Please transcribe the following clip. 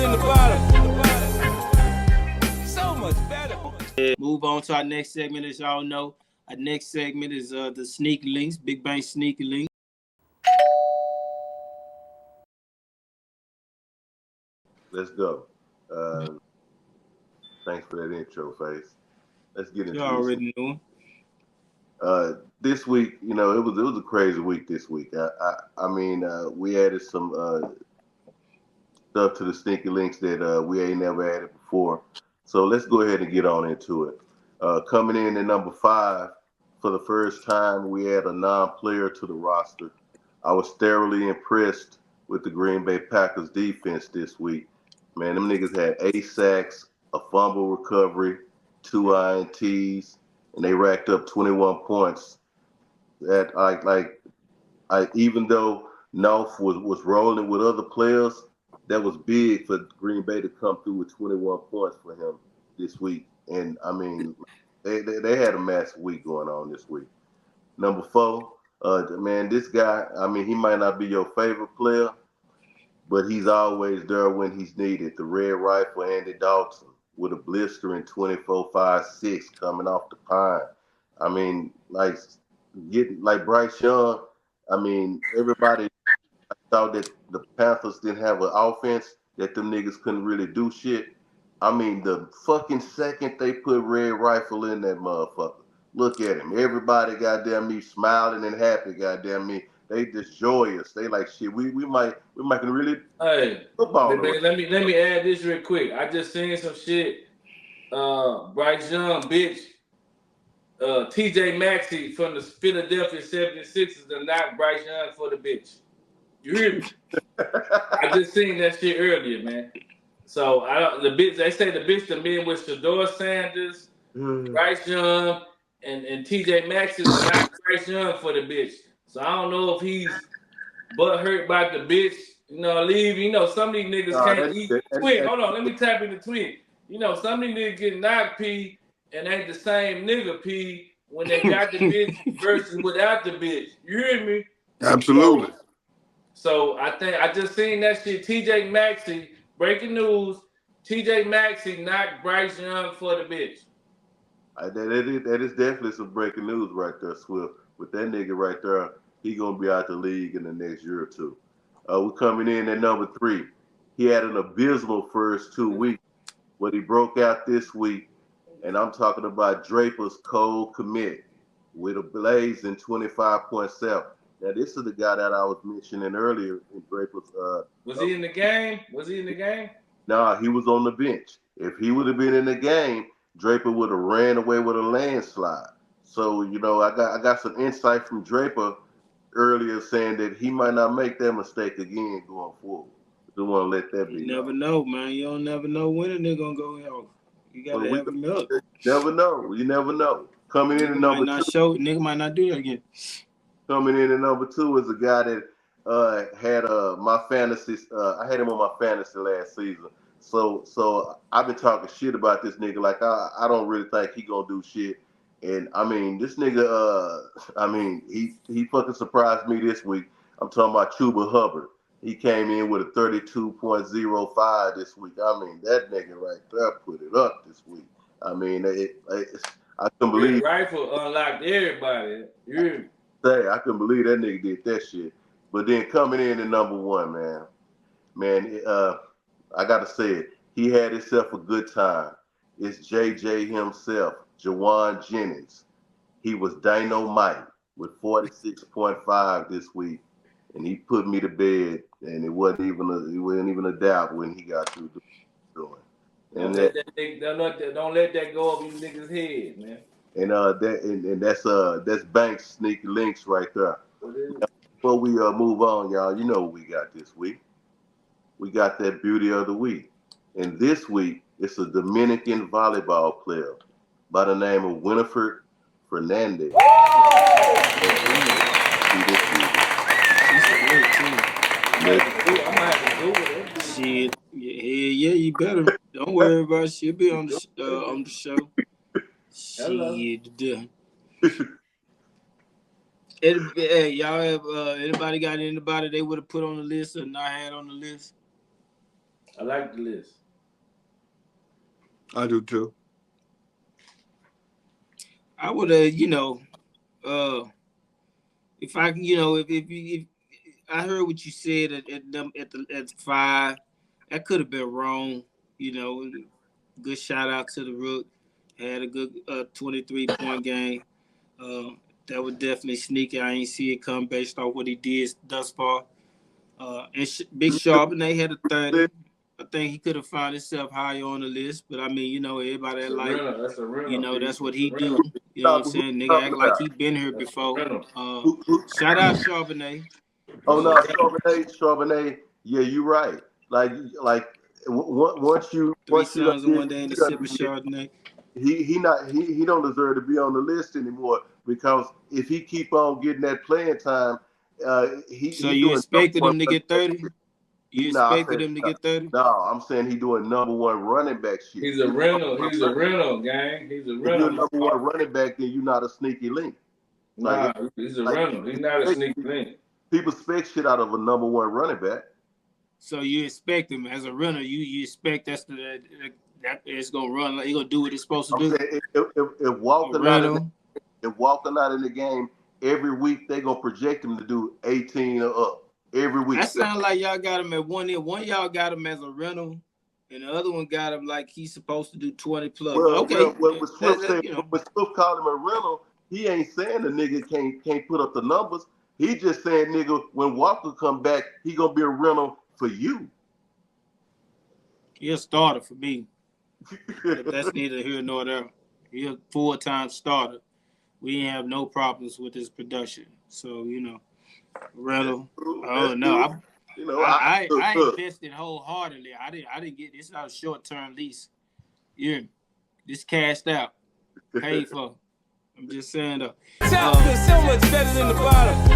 in the bottom. So much better. Move on to our next segment. As y'all know, our next segment is the sneaky links, Big Bang sneaky links. Let's go. Thanks for that intro, Face. Let's get into You already knew. This week, you know, it was a crazy week this week. I mean, we added some stuff to the sneaky links that we ain't never added before. So let's go ahead and get on into it. Coming in at number 5, for the first time, we add a non-player to the roster. I was thoroughly impressed with the Green Bay Packers defense this week. Man, them niggas had 8 sacks, a fumble recovery, 2 INTs, and they racked up 21 points. That even though North was rolling with other players, that was big for Green Bay to come through with 21 points for him this week. And I mean, they had a massive week going on this week. Number 4, man, this guy, I mean, he might not be your favorite player, but he's always there when he's needed. The Red Rifle, Andy Dalton, with a blistering 24-5-6 coming off the pine. I mean, like Bryce Young. I mean, everybody thought that the Panthers didn't have an offense, that them niggas couldn't really do shit. I mean, the fucking second they put Red Rifle in that motherfucker, look at him. Everybody goddamn me smiling and happy, goddamn me. They just joyous. They like shit. We might can really football. Let me add this real quick. I just seen some shit. Bryce Young, bitch. TJ Maxey from the Philadelphia 76ers to knock Bryce Young for the bitch. You hear me? I just seen that shit earlier, man. So they say the bitch to me with Shador Sanders, Bryce Young, and TJ Maxey to knock Bryce Young for the bitch. So I don't know if he's butthurt by the bitch, leave. Some of these niggas can't eat. Twin, hold on, let me tap in the twin. Some of these niggas get knocked P and ain't the same nigga P when they got the bitch versus without the bitch. You hear me? Absolutely. So I just seen that shit. TJ Maxey, breaking news. TJ Maxey knocked Bryce Young for the bitch. That is definitely some breaking news right there, Swift. With that nigga right there, he gonna be out the league in the next year or two. We're coming in at number 3. He had an abysmal first 2 weeks, but he broke out this week, and I'm talking about Draper's cold commit with a blazing 25.7. Now, this is the guy that I was mentioning earlier in Draper's. Was he in the game? Nah, he was on the bench. If he would have been in the game, Draper would have ran away with a landslide. So, I got some insight from Draper earlier saying that he might not make that mistake again going forward. Don't want to let that be. You never know, man. You don't never know when a nigga gonna go out. You gotta have him up. You never know. Coming in at number 2. Nigga might not do that again. Coming in at number 2 is a guy that had my fantasy. I had him on my fantasy last season. So I've been talking shit about this nigga. Like I don't really think he gonna do shit. And I mean, this nigga. He fucking surprised me this week. I'm talking about Chuba Hubbard. He came in with a 32.05 this week. I mean, that nigga right there put it up this week. I mean, I couldn't believe. Rifle unlocked everybody. Yeah. I couldn't believe that nigga did that shit. But then coming in at number 1, man, I gotta say it. He had himself a good time. It's JJ himself, Jawan Jennings. He was dynamite with 46.5 this week, and he put me to bed. And it wasn't even a doubt when he got through doing. And don't let that go over you niggas' head, man. And that's Banks sneaky links right there. Before we move on, y'all, you know what we got this week. We got that beauty of the week. And this week, it's a Dominican volleyball player by the name of Winifred Fernandez. Shit, yeah, you better. Don't worry about it. She'll be on the show. Shit. Hey, y'all have anybody got anybody they would have put on the list or not had on the list? I like the list. I do too. I would have, if I, if I heard what you said at 5, that could have been wrong. Good shout out to the Rook. Had a good 23-point game. That was definitely sneaky. I ain't see it come based off what he did thus far. And Big Charbonnet had a 30. I think he could have found himself higher on the list, but I mean, everybody That's like, that's a rental. that's what he do. You know what I'm saying? Nigga act like he been here before. Shout out Charbonnet. Oh no, Charbonnet. Yeah, you're right. Like once you 3 sons in one day in the sip of Chardonnay. He don't deserve to be on the list anymore, because if he keep on getting that playing time, you expected him to get 30? You expected him to get 30? No, I'm saying he doing number one running back shit. He's a rental. He's a rental, gang. He's a rental. If you're number one running back, then you're not a sneaky link. Nah, he's a rental. He's not a sneaky link. People expect shit out of a number one running back. So you expect him as a rental? You expect that it's gonna run, like he gonna do what it's supposed to do? If Walker not in the game every week, they gonna project him to do 18 or up every week. That sounds like y'all got him at one end. One y'all got him as a rental, and the other one got him like he's supposed to do 20 plus. Well, okay. When Swift called him a rental, he ain't saying the nigga can't put up the numbers. He just saying, nigga, when Walker come back, he gonna be a rental for you. He a starter for me. But that's neither here nor there. He a full-time starter. We ain't have no problems with his production. So, rental. I don't know. I invested wholeheartedly. I didn't get this. Not a short-term lease. Yeah, this cashed out, paid for. I'm just saying though. Top is so much better than the bottom.